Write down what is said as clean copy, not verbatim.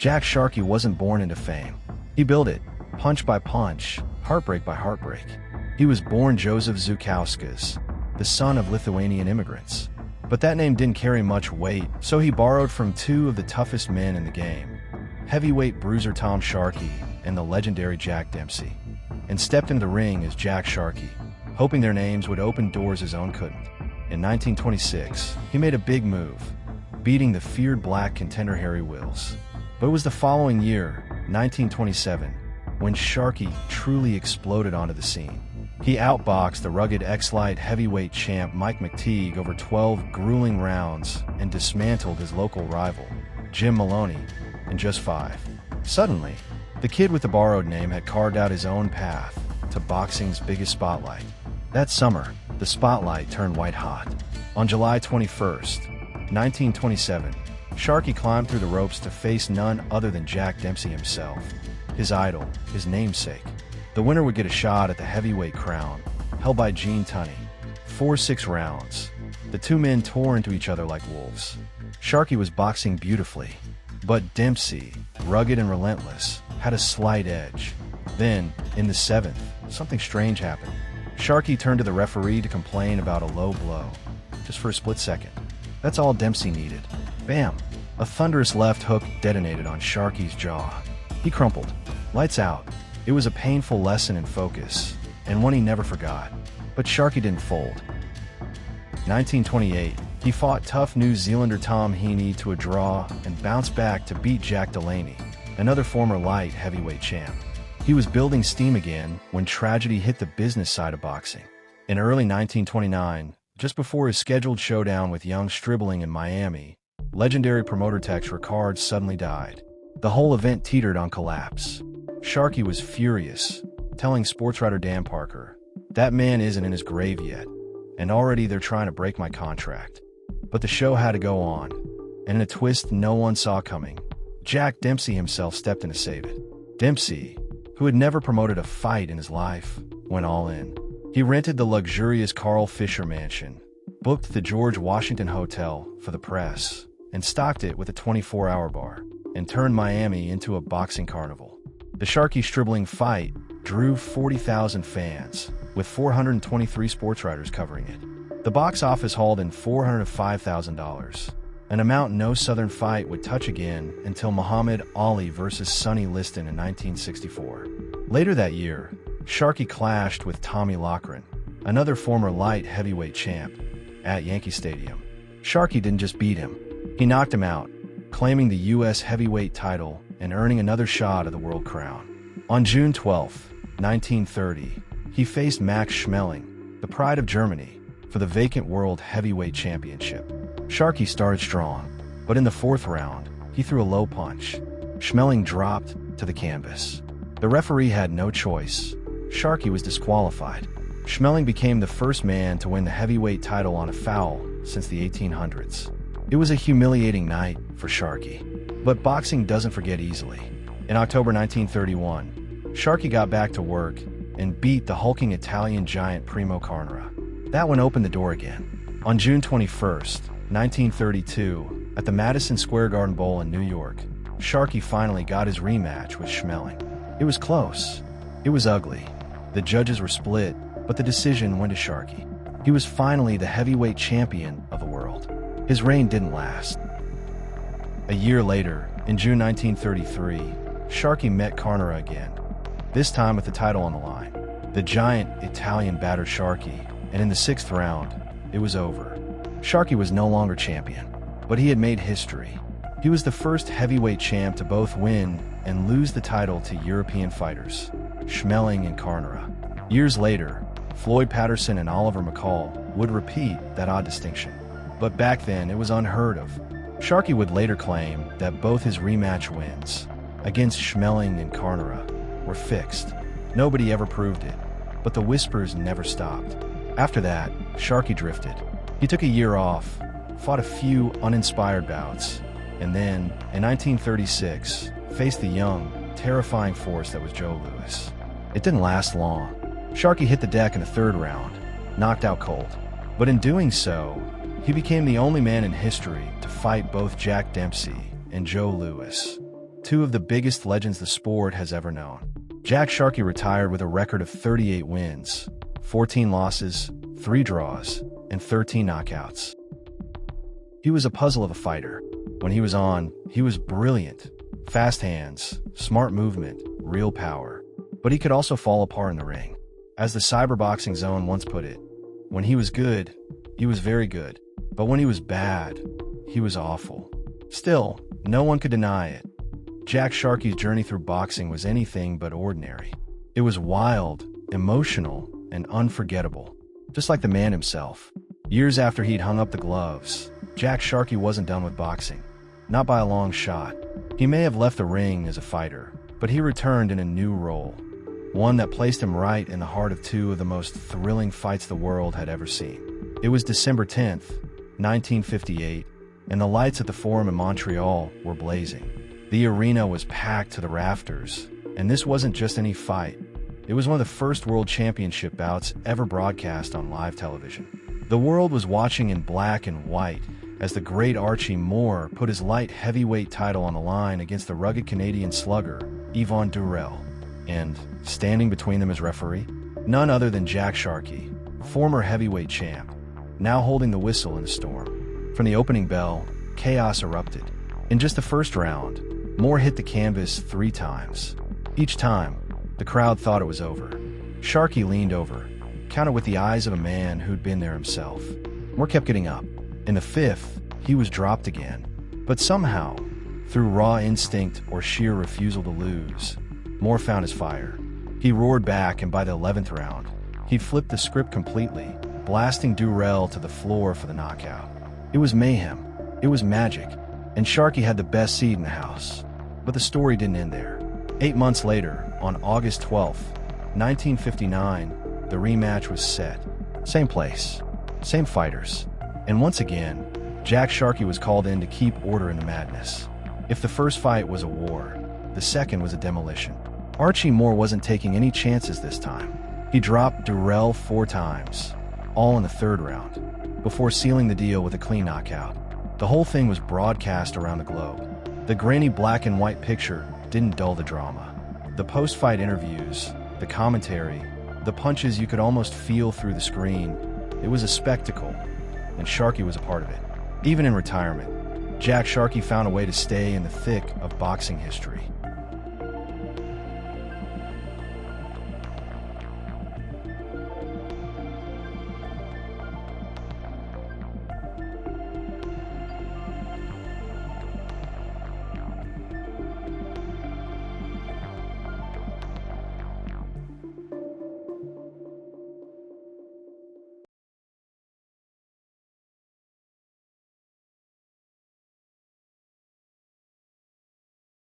Jack Sharkey wasn't born into fame. He built it, punch by punch, heartbreak by heartbreak. He was born Joseph Zukauskas, the son of Lithuanian immigrants. But that name didn't carry much weight, so he borrowed from two of the toughest men in the game, heavyweight bruiser Tom Sharkey and the legendary Jack Dempsey, and stepped into the ring as Jack Sharkey, hoping their names would open doors his own couldn't. In 1926, he made a big move, beating the feared black contender Harry Wills. But it was the following year, 1927, when Sharkey truly exploded onto the scene. He outboxed the rugged ex-light heavyweight champ Mike McTeague over 12 grueling rounds and dismantled his local rival, Jim Maloney, in just 5. Suddenly, the kid with the borrowed name had carved out his own path to boxing's biggest spotlight. That summer, the spotlight turned white hot. On July 21st, 1927, Sharkey climbed through the ropes to face none other than Jack Dempsey himself, his idol, his namesake. The winner would get a shot at the heavyweight crown, held by Gene Tunney. 4-6 rounds. The two men tore into each other like wolves. Sharkey was boxing beautifully, but Dempsey, rugged and relentless, had a slight edge. Then, in the 7th, something strange happened. Sharkey turned to the referee to complain about a low blow, just for a split second. That's all Dempsey needed. Bam! A thunderous left hook detonated on Sharkey's jaw. He crumpled. Lights out. It was a painful lesson in focus, and one he never forgot. But Sharkey didn't fold. 1928, he fought tough New Zealander Tom Heaney to a draw and bounced back to beat Jack Delaney, another former light heavyweight champ. He was building steam again when tragedy hit the business side of boxing. In early 1929, just before his scheduled showdown with young Stribling in Miami, legendary promoter Tex Rickard suddenly died. The whole event teetered on collapse. Sharkey was furious, telling sportswriter Dan Parker, "That man isn't in his grave yet, and already they're trying to break my contract." But the show had to go on, and in a twist no one saw coming, Jack Dempsey himself stepped in to save it. Dempsey, who had never promoted a fight in his life, went all in. He rented the luxurious Carl Fisher mansion, booked the George Washington Hotel for the press, and stocked it with a 24-hour bar, and turned Miami into a boxing carnival. The Sharkey-Stribling fight drew 40,000 fans, with 423 sportswriters covering it. The box office hauled in $405,000, an amount no Southern fight would touch again until Muhammad Ali versus Sonny Liston in 1964. Later that year, Sharkey clashed with Tommy Loughran, another former light heavyweight champ, at Yankee Stadium. Sharkey didn't just beat him, he knocked him out, claiming the U.S. heavyweight title and earning another shot at the world crown. On June 12, 1930, he faced Max Schmeling, the pride of Germany, for the vacant World Heavyweight Championship. Sharkey started strong, but in the 4th round, he threw a low punch. Schmeling dropped to the canvas. The referee had no choice. Sharkey was disqualified. Schmeling became the first man to win the heavyweight title on a foul since the 1800s. It was a humiliating night for Sharkey. But boxing doesn't forget easily. In October 1931, Sharkey got back to work and beat the hulking Italian giant Primo Carnera. That one opened the door again. On June 21st, 1932, at the Madison Square Garden Bowl in New York, Sharkey finally got his rematch with Schmeling. It was close. It was ugly. The judges were split, but the decision went to Sharkey. He was finally the heavyweight champion of the world. His reign didn't last. A year later, in June 1933, Sharkey met Carnera again, this time with the title on the line. The giant Italian battered Sharkey, and in the 6th round, it was over. Sharkey was no longer champion, but he had made history. He was the first heavyweight champ to both win and lose the title to European fighters, Schmeling and Carnera. Years later, Floyd Patterson and Oliver McCall would repeat that odd distinction. But back then, it was unheard of. Sharkey would later claim that both his rematch wins, against Schmeling and Carnera, were fixed. Nobody ever proved it, but the whispers never stopped. After that, Sharkey drifted. He took a year off, fought a few uninspired bouts, and then, in 1936, faced the young, terrifying force that was Joe Louis. It didn't last long. Sharkey hit the deck in the 3rd round, knocked out cold. But in doing so, he became the only man in history to fight both Jack Dempsey and Joe Louis, two of the biggest legends the sport has ever known. Jack Sharkey retired with a record of 38 wins, 14 losses, 3 draws, and 13 knockouts. He was a puzzle of a fighter. When he was on, he was brilliant. Fast hands, smart movement, real power. But he could also fall apart in the ring. As the Cyberboxing Zone once put it, when he was good, he was very good. But when he was bad, he was awful. Still, no one could deny it. Jack Sharkey's journey through boxing was anything but ordinary. It was wild, emotional, and unforgettable. Just like the man himself. Years after he'd hung up the gloves, Jack Sharkey wasn't done with boxing. Not by a long shot. He may have left the ring as a fighter, but he returned in a new role. One that placed him right in the heart of two of the most thrilling fights the world had ever seen. It was December 10th, 1958, and the lights at the Forum in Montreal were blazing. The arena was packed to the rafters, and this wasn't just any fight. It was one of the first World Championship bouts ever broadcast on live television. The world was watching in black and white as the great Archie Moore put his light heavyweight title on the line against the rugged Canadian slugger, Yvon Durrell. And, standing between them as referee, none other than Jack Sharkey, former heavyweight champ, now holding the whistle in the storm. From the opening bell, chaos erupted. In just the first round, Moore hit the canvas 3 times. Each time, the crowd thought it was over. Sharkey leaned over, counted with the eyes of a man who'd been there himself. Moore kept getting up. In the 5th, he was dropped again. But somehow, through raw instinct or sheer refusal to lose, Moore found his fire. He roared back, and by the 11th round, he'd flipped the script completely, blasting Durrell to the floor for the knockout. It was mayhem. It was magic. And Sharkey had the best seat in the house. But the story didn't end there. 8 months later, on August 12th, 1959, the rematch was set. Same place, same fighters. And once again, Jack Sharkey was called in to keep order in the madness. If the first fight was a war, the second was a demolition. Archie Moore wasn't taking any chances this time. He dropped Durrell 4 times, all in the 3rd round, before sealing the deal with a clean knockout. The whole thing was broadcast around the globe. The grainy black and white picture didn't dull the drama. The post-fight interviews, the commentary, the punches you could almost feel through the screen. It was a spectacle, and Sharkey was a part of it. Even in retirement, Jack Sharkey found a way to stay in the thick of boxing history.